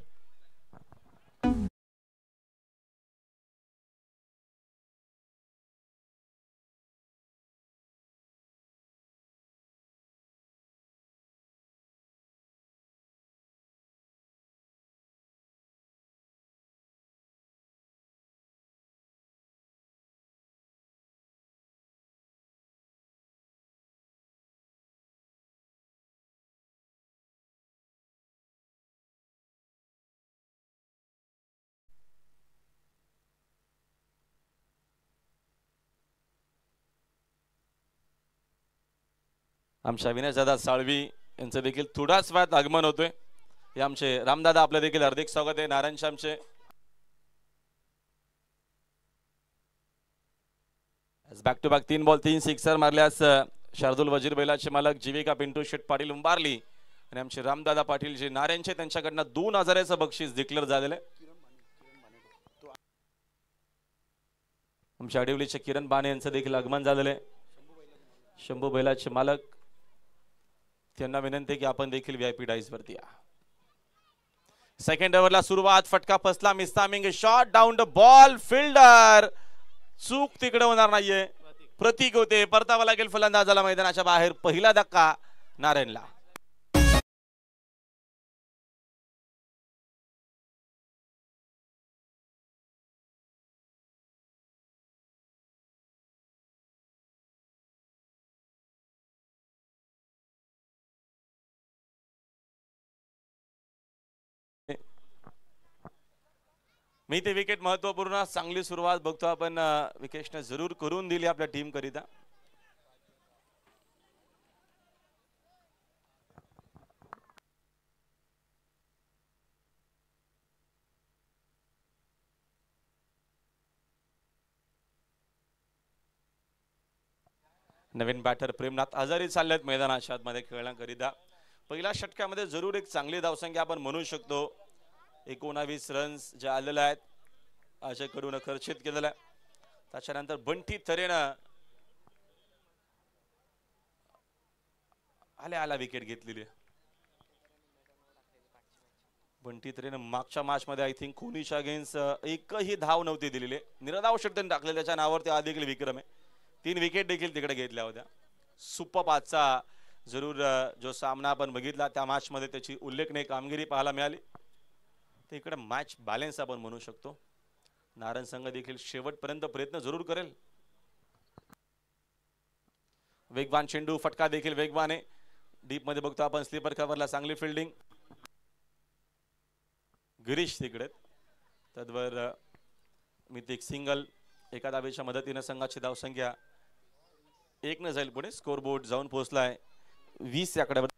आमच्या विनयदादा साळवी यांचं देखील थोडाच वेळात आगमन होतोय. हे आमचे रामदादा आपलं देखील हार्दिक स्वागत आहे. नारायणचे आमचे back to back 3 ball 3 sixer मारल्यास शार्दुल वजीर बैलाचे मालक जीविका पिंटू शेट पाटील उंबारली आणि आमचे रामदादा पाटील जे नारायणचे त्यांच्याकडनं 2000चं बक्षीस डिक्लेअर झालेलं आहे. आमच्या आडिवलीचे किरण बाणे यांचं देखील आगमन झालेलं आहे. शंभू बैलाचे मालक त्यांना विनंती आहे की आपण देखील व्हीआयपी डाईस वरती या. सेकंड ओव्हरला सुरुवात. फटका फसला. Miss timing. Shot down the ball. Fielder चूक तिकडे होणार नाहीये. प्रतीक होते. परतावा लागेल फलंदाजाला मैदानाच्या बाहेर. पहिला धक्का नारायणला. मी ते विकेट महत्वपूर्ण चांगली सुरुवात बघतो आपण. विकेटने जरूर करून दिली आपल्या टीम करिता. नवीन बॅटर प्रेमनाथ आजारी चाललेत मैदानाच्या आतमध्ये खेळण्याकरिता. पहिल्या षटकामध्ये जरूर एक चांगली धावसंख्या आपण म्हणू शकतो. 19 रन्स जे आलेले आहेत अजय कडून खर्चित केलेला आहे. त्याच्यानंतर बंटी तरेनं आल्या विकेट घेतलेली आहे. बंटी तरेनं मागच्या मॅच मध्ये आय थिंक कोहलीच्या अगेन्स्ट एकही धाव नव्हती दिलेली. निरधाव षटक टाकले त्याच्या नावावरती हा देखील विक्रम आहे. 3 विकेट देखील तिकडे घेतल्या होत्या. सुपर आजचा जरूर जो सामना आपण बघितला त्या मॅच मध्ये त्याची उल्लेखनीय कामगिरी पाहायला मिळाली. तिकडे मॅच बॅलन्स आपण म्हणू शकतो. नारायण संघ देखील शेवटपर्यंत प्रयत्न जरूर करेल. वेगवान चेंडू, फटका देखील वेगवान आहे. डीप मध्ये बघतो आपण स्लीपर कव्हरला चांगली फिल्डिंग. गिरीश तिकडे तद्वर मितिक सिंगल. एका धावेच्या मदतीने संघाची धावसंख्या 1 न जाईल पुढे. स्कोर बोर्ड जाऊन पोहोचलाय 20 या आकड्यावर.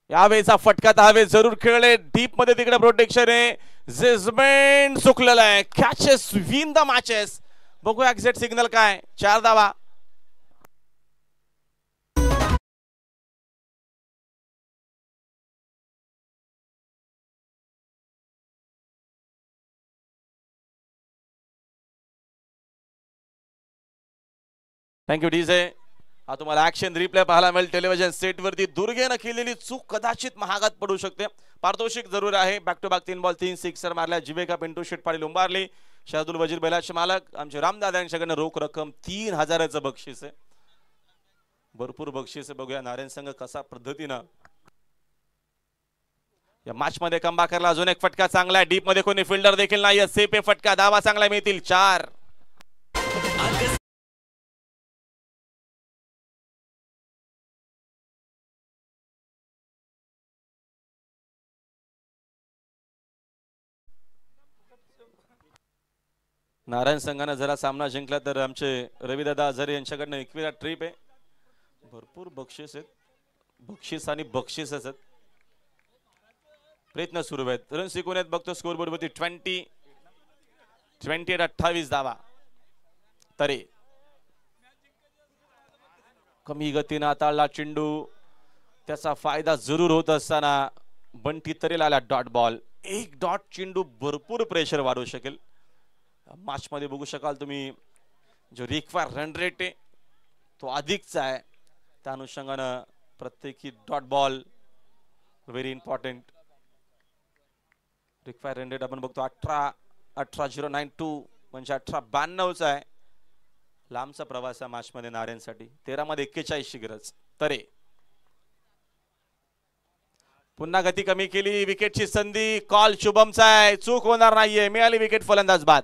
यावेळेचा फटका हवे जरूर खेळले. डीप मध्ये तिकडे प्रोटेक्शन आहे. जजमेंट चुकलेला आहे. Catches win the matches. बघूया एक्झॅक्ट सिग्नल काय. 4 धावा. Thank you DJ. हा तुम्हाला ऍक्शन रिप्ले पाहायला मिळेल टेलिव्हिजन सेट वरती. दुर्गेनं केलेली चूक कदाचित महागात पडू शकते. पारितोषिक जरूर आहे. Back to back 3 ball 3 sixer मारल्या. जिवेका पिंटू शेट पाटील उंबारली. शार्दुल वजीर बैलाचे मालक आमचे रामदादा यांच्याकडनं रोख रक्कम 3000चं बक्षीस आहे. भरपूर बक्षीस आहे. बघूया नारायण संघ कसा पद्धतीनं या मॅच मध्ये कमबॅक करला. अजून एक फटका चांगला आहे. डीप मध्ये कोणी फिल्डर देखील नाही. सेफ आहे फटका. धावा चांगला मिळतील 4. नारायण संघाने जरा सामना जिंकला तर आमचे रविदादा आझारे यांच्याकडनं 21 ट्रिप आहे. भरपूर बक्षीस आहेत. बक्षीस आणि बक्षीसच आहेत. प्रयत्न सुरू आहेत. रन शिकवण्यात बघतो स्कोर बोर्ड वरती 28 धावा. तरी कमी गतीने हाताळला चेंडू. त्याचा फायदा जरूर होत असताना बंटी तरेला आला डॉट बॉल. 1 डॉट चेंडू भरपूर प्रेशर वाढवू शकेल. मॅच मध्ये बघू शकाल तुम्ही जो रिक्वायर रन रेट आहे तो अधिकचा आहे. त्या अनुषंगानं प्रत्येकी dot ball very important. Require run rate आपण बघतो 18.092 म्हणजे 18.92चा आहे. लांबचा प्रवास आहे मॅच मध्ये नारायणसाठी. 13 मध्ये 41ची गरज. तरे पुन्हा गती कमी केली. विकेटची संधी. कॉल शुभमचा आहे. चूक होणार नाहीये. मिळाली विकेट फलंदाज बाद.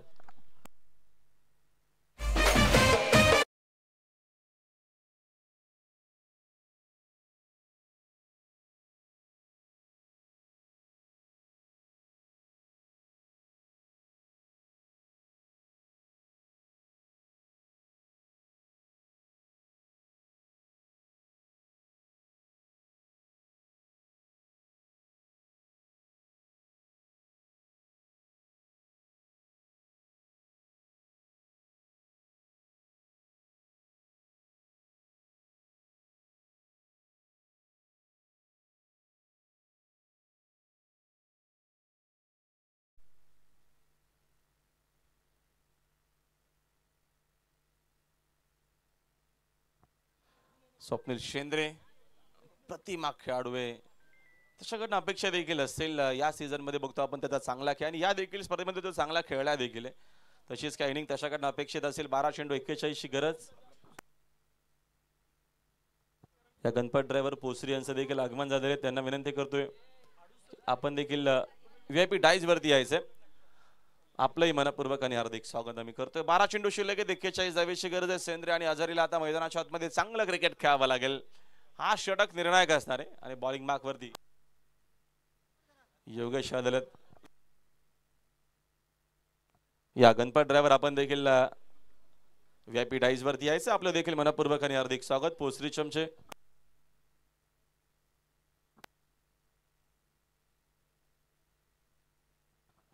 स्वप्नील शेंद्रे प्रतिमा खेळाडू आहे. त्याच्याकडनं अपेक्षा देखील असेल. या सीझन मध्ये बघतो आपण त्याचा चांगला खेळ आणि या देखील स्पर्धेमध्ये तो चांगला खेळला देखील आहे. तशीच काय इनिंग त्याच्याकडनं अपेक्षित असेल. 12 चेंडू 41ची गरज. या गणपत ड्रायव्हर पोसरी यांचं देखील आगमन झालेलं आहे. त्यांना विनंती करतोय आपण देखील VIP डाईज वरती यायचंय. आपलंही मनपूर्वक आणि हार्दिक स्वागत आम्ही करतोय. 12 चेंडू शिल्लक आहे. 41 धावेची गरज आहे. सेंद्रे आणि आझारीला आता मैदानाच्या आतमध्ये चांगलं क्रिकेट खेळावं लागेल. हा षटक निर्णायक असणार आहे. आणि बॉलिंग मार्क वरती योगेश अदालत. या गणपत ड्रायव्हर आपण देखील VIP डाईज वरती यायचं. आपलं देखील मनपूर्वक आणि हार्दिक स्वागत. पोसरी चमचे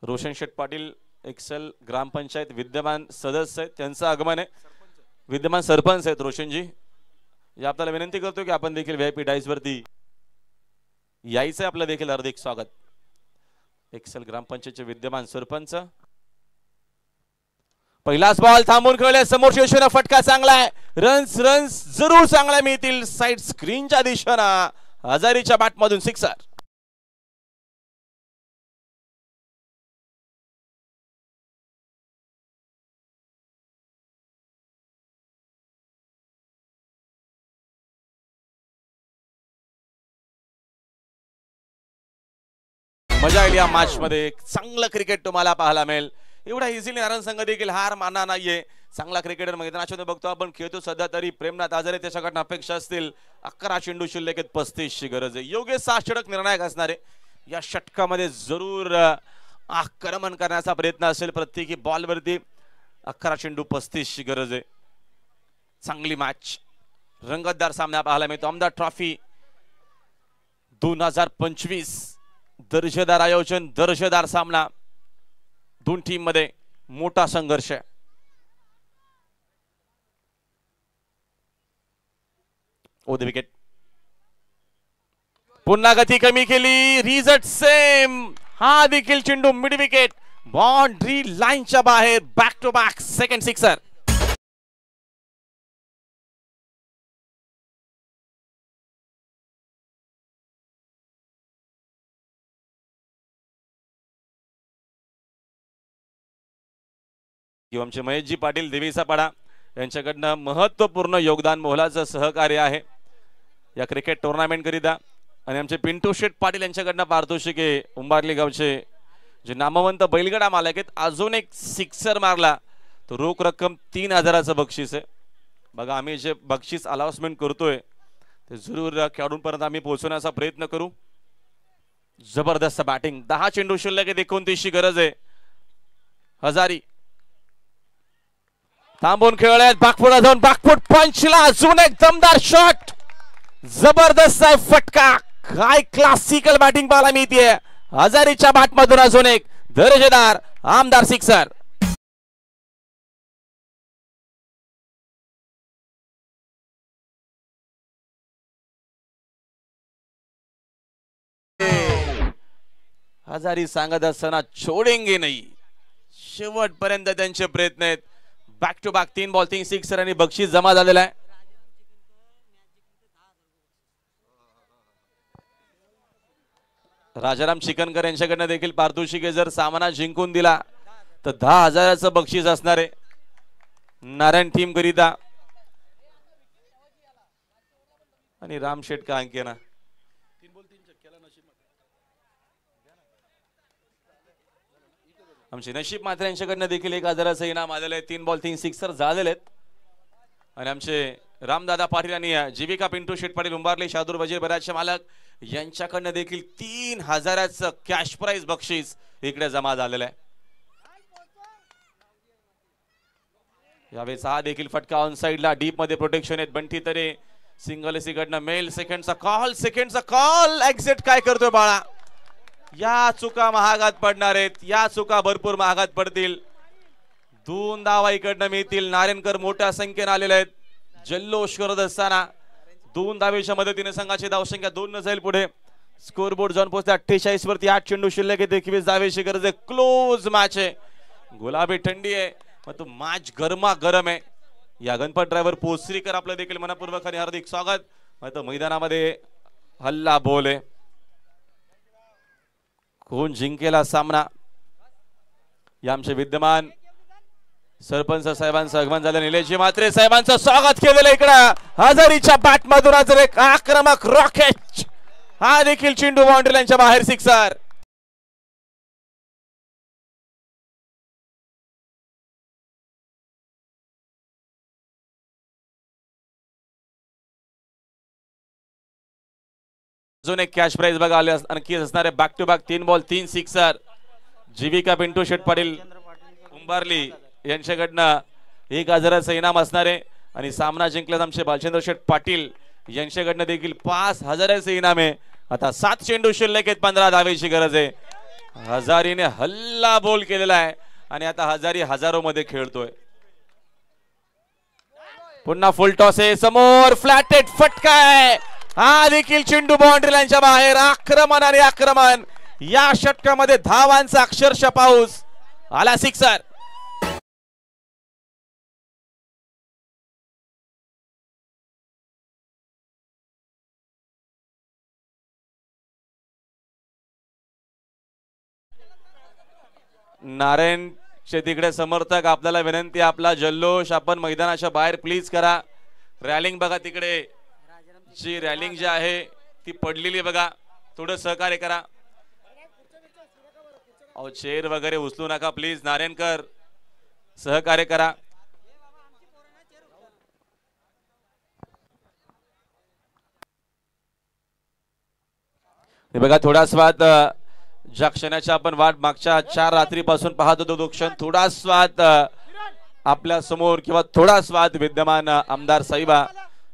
रोशन शेठ पाटील एक्सेल ग्रामपंचायत विद्यमान सदस्य आहेत, त्यांचं आगमन आहे. विद्यमान सरपंच आहेत रोशनजी. या आपल्याला विनंती करतो की आपण देखील व्हीआयपी डाईस वरती यायचं. आपलं देखील हार्दिक स्वागत. एक्सेल ग्रामपंचायतचे विद्यमान सरपंच. पहिलाच बॉल थांबून खेळले, समोर शिवसेना फटका चांगला आहे. रन्स जरूर चांगला मिळतील साइड स्क्रीनच्या दिशेनं. हजारीच्या बॅटमधून सिक्सर. मजा येईल या मॅच मध्ये. चांगलं क्रिकेट तुम्हाला पाहायला मिळेल. एवढा इझिली नारायण संघ देखील हार मानणार नाहीये. चांगला क्रिकेटर मैदानात बघतो आपण, खेळतो सध्या तरी. प्रेमनाथ आजारे त्याच्याकडनं अपेक्षा असतील. 11 चेंडू शिल्लक आहेत, 35 ची गरज आहे. योग्य 6 षटक निर्णायक असणारे. या षटकामध्ये जरूर आक्रमण करण्याचा प्रयत्न असेल. प्रत्येकी बॉलवरती 11 चेंडू 35 ची गरज आहे. चांगली मॅच, रंगतदार सामना पाहायला मिळतो. आमदार ट्रॉफी 2025 दर्जेदार आयोजन, दर्जेदार सामना. दोन टीम मध्ये मोठा संघर्ष आहे. ओद विकेट. पुन्हा गती कमी केली, रिझल्ट सेम. हा देखील चेंडू मिड विकेट, बाउंड्री लाईनच्या बाहेर. Back to back second sixer. आमचे महेशजी पाटील देवीसापाडा यांच्याकडनं महत्वपूर्ण योगदान, मोलाचं सहकार्य आहे या क्रिकेट टुर्नामेंट करिता. आणि आमचे पिंटू शेठ पाटील यांच्याकडनं पारितोषिक आहे. उंबारली गावचे जे नामवंत बैलगाडा मालक आहेत. अजून एक सिक्सर मारला तर रोख रक्कम 3000चं बक्षीस आहे. बघा, आम्ही जे बक्षीस अनाउन्समेंट करतोय ते जरूर खेळाडूंपर्यंत आम्ही पोहोचवण्याचा प्रयत्न करू. जबरदस्त बॅटिंग. 10 चेंडू शिल्लक आहेत, 29 ची गरज आहे. हजारी थांबून खेळले, बाकफुट जाऊन बाकफुट पंचला. अजून एक दमदार शॉट. जबरदस्त आहे फटका. काय क्लासिकल बॅटिंग पाहायला मिळते. हजारीच्या बॅटमधून अजून एक दर्जेदार आमदार सिक्सर. हजारी सांगत असताना छोडेंगे नाही, शेवटपर्यंत त्यांचे प्रयत्न आहेत. Back to back 3 ball 3 sixer आणि बक्षीस जमा झालेला आहे. राजाराम चिकनकर यांच्याकडनं देखील पारितोषिक आहे. जर सामना जिंकून दिला तर 10,000चं बक्षीस असणार आहे नारायण टीम करिता. आणि रामशेठ का अंके ना आमचे नशीब मात्र यांच्याकडनं देखील 1000चं इनाम आलेलं आहे. 3 बॉल 3 सिक्सर झालेले आहेत. आणि आमचे रामदादा पाटील आणि जीविका पिंटू शेठ पाटील उंबारले शादूर वजीर बराचे मालक यांच्याकडनं देखील 3000चं कॅश प्राइज बक्षीस इकडे जमा झालेलं आहे. यावेळेस हा देखील फटका ऑन साइडला डीप मध्ये प्रोटेक्शन आहेत. बंटी तरे सिंगल एसीकडनं मेल. सेकंडचा कॉल एक्झिट काय करतोय बाळा. या चुका महागात पडणार आहेत. या चुका भरपूर महागात पडतील. 2 धावा इकडनं मिळतील. नारायणकर मोठ्या संख्येने आलेले आहेत. जल्लोष करत असताना 2 धावेच्या मदतीने संघाची धावसंख्या 2 न जाईल पुढे. स्कोर बोर्ड जाऊन पोहोचते 48 वरती. 8 चेंडू शिल्लक आहेत. 21 धावेची गरज आहे. क्लोज मॅच आहे. गुलाबी थंडी आहे, मग तो मॅच गरमा गरम आहे. या गणपत ड्रायव्हर पोसरीकर आपलं देखील मनपूर्वक आणि हार्दिक स्वागत. मग तो मैदानामध्ये हल्ला बोल आहे. कोण जिंकेला सामना. या आमचे विद्यमान सरपंच साहेबांचं आगमन झालं. निलेशजी म्हात्रे साहेबांचं स्वागत केलेलं इकडं. हजारीच्या बॅटमधून आज एक आक्रमक रॉकेट. हा देखील चेंडू बाउंड्री लाईनच्या बाहेर सिक्सर. अजून एक कॅश प्राइज बघा आले आणखी असणारे. Back to back 3 ball 3 sixer. Jivika Pintu Sheth Patil Umbarli यांच्याकडनं 1000चं इनाम असणारे. आणि सामना जिंकल्यात आमचे बालचंद्र शेठ पाटील यांच्याकडनं देखील 5000चं इनाम आहे. आता 7 चेंडू शिल्लक आहेत. 15 धावेची गरज आहे. हजारीने हल्ला बोल केलेला आहे आणि आता हजारी हजारो मध्ये खेळतोय. पुन्हा फुल टॉस आहे समोर, फ्लॅटेड फटका आहे. हा देखील चेंडू बाउंड्री लाईनच्या बाहेर. आक्रमण आणि आक्रमण, या षटकामध्ये धावांचा अक्षरशः पाऊस आला. सिक्सर. नारायण चे तिकडे समर्थक, आपल्याला विनंती, आपला जल्लोष आपण मैदानाच्या बाहेर प्लीज करा. रॅलिंग बघा तिकडे, जी रॅलिंग जी आहे ती पडलेली बघा, थोडं सहकार्य करा. अहो चेअर वगैरे उचलू नका प्लीज. नारायणकर सहकार्य करा. हे बघा थोडा स्वाद, ज्या क्षणाची आपण वाट मागच्या 4 रात्रीपासून पाहत होतो तो क्षण, थोडा स्वाद आपल्या समोर, किंवा थोडा स्वाद विद्यमान आमदार साहेबा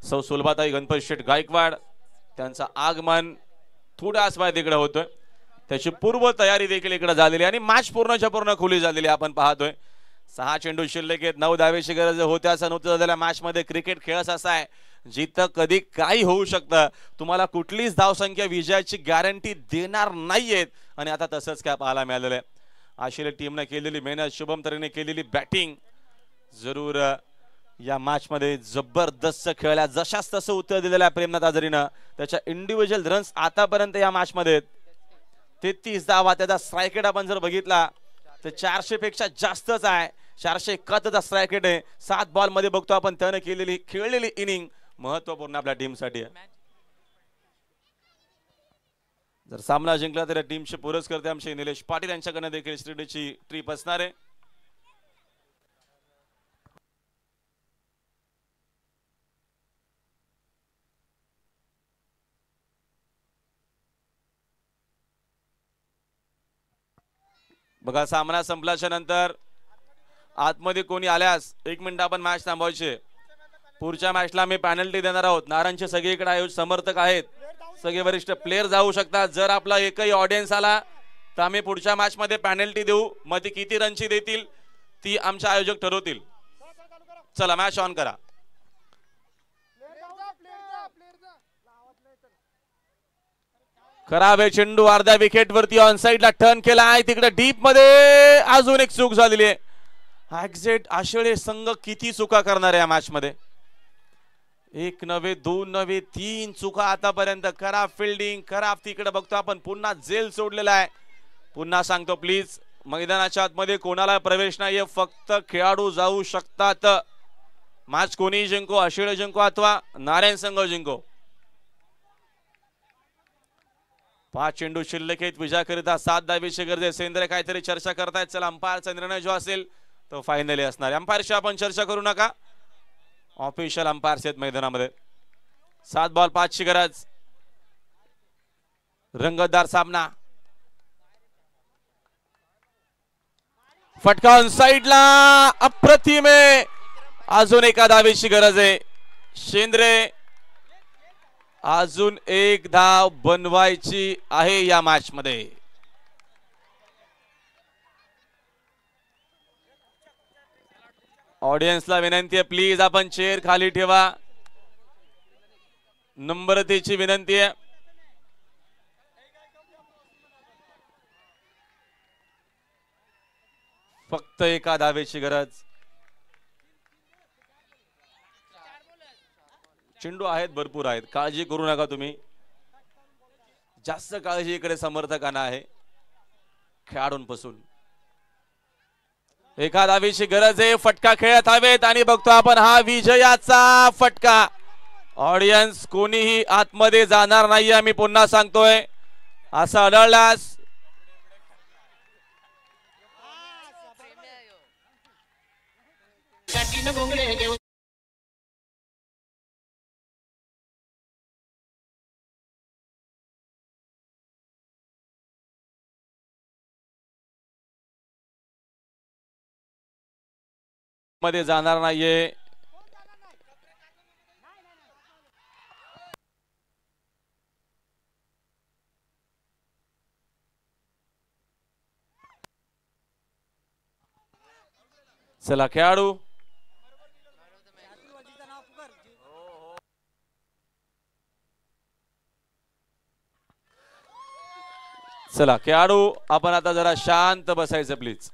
सौ सुलभाताई गणपत शेठ गायकवाड त्यांचं आगमन थोडा स्वाद इकडे होतोय. त्याची पूर्व तयारी देखील इकडे झालेली आणि मॅच पूर्णच्या पूर्ण खुली झालेली आपण पाहतोय. 6 चेंडू शिल्लक आहेत, 9 धावेची गरज होत्या. असं नव्हतं झालेल्या मॅच मध्ये. क्रिकेट खेळच असा आहे जिथं कधी काही होऊ शकतं. तुम्हाला कुठलीच धावसंख्या विजयाची गॅरंटी देणार नाहीयेत आणि आता तसंच काय पाहायला मिळालेलं आहे. आशिले टीमने केलेली मेहनत, शुभम तरेने केलेली बॅटिंग जरूर या मॅच मध्ये जबरदस्त खेळल्या. जशाच तसं उत्तर दिलेलं आहे प्रेमनाथ आजारीनं. त्याच्या इंडिव्हिज्युअल रन्स आतापर्यंत या मॅच मध्ये 33 धावा. त्याचा स्ट्राईक रेट आपण जर बघितला तर 400 पेक्षा जास्तच आहे. 471 स्ट्राईक रेट आहे. 7 बॉल मध्ये बघतो आपण त्याने केलेली खेळलेली इनिंग महत्वपूर्ण आपल्या टीमसाठी आहे. जर सामना जिंकला तर टीमचे पुरस्कर्ते आमचे निलेश पाटील यांच्याकडे देखील श्रीडीची ट्रिप असणार आहे. बघा सामना संपल्याच्या नंतर आतमध्ये कोणी आल्यास 1 मिनिट आपण मॅच थांबवायचे. पुढच्या मॅचला मी पेनल्टी देणार आहोत. नारायणचे सगळीकडे आयोजक समर्थक आहेत, सगळे वरिष्ठ प्लेयर जाऊ शकतात. जर आपला एकही ऑडियन्स आला तर आम्ही पुढच्या मॅच मध्ये पेनल्टी देऊ. मग ती किती रनची देतील ती आमचे आयोजक ठरवतील. चला मॅच ऑन करा. खराब आहे चेंडू, अर्ध्या विकेट वरती ऑन साइडला टर्न केला आहे. तिकडे डीप मध्ये अजून एक चूक झालेली आहे. एक्झॅक्ट आशिळे संघ किती चुका करणार आहे या मॅच मध्ये. 1 नव्हे 2 नव्हे 3 चुका आतापर्यंत. खराब फिल्डिंग, खराब तिकडे बघतो आपण पुन्हा जेल सोडलेला आहे. पुन्हा सांगतो प्लीज, मैदानाच्या आतमध्ये कोणाला प्रवेश नाहीये, फक्त खेळाडू जाऊ शकतात. मॅच कोणी जिंको, आशिळे जिंको अथवा नारायण संघ जिंको. 5 चेंडू शिल्लक आहेत विजयाकरिता. 7 धावेची गरज आहे. सेंद्र काहीतरी चर्चा करतायत. चला अंपायरचा निर्णय जो असेल तो फायनली असणार. अंपायरशी आपण चर्चा करू नका, ऑफिशियल अंपायर्स आहेत मैदानामध्ये. 7 बॉल 5 ची गरज. रंगतदार सामना. फटका ऑन साइडला, अप्रतिम आहे. अजून एका धावेची गरज आहे. शेंद्रे अजून 1 धाव बनवायची आहे या मॅच मध्ये. ऑडियन्सला विनंती आहे प्लीज आपण चेअर खाली ठेवा. नम्रतेची विनंती आहे. फक्त एका धावेची गरज. चेंडू आहेत, भरपूर आहेत, काळजी करू नका तुम्ही. जास्त काळजी इकडे समर्थकांना आहे खेळाडूंपासून. एका धावेची गरज आहे. फटका खेळत हवेत आणि बघतो आपण हा विजयाचा फटका. ऑडियन्स कोणीही आतमध्ये जाणार नाही, आम्ही पुन्हा सांगतोय. असं आढळल्यास मध्ये जाणार नाहीये. चला खेळाडू चला खेळाडू आपण आता जरा शांत बसायचं प्लीज.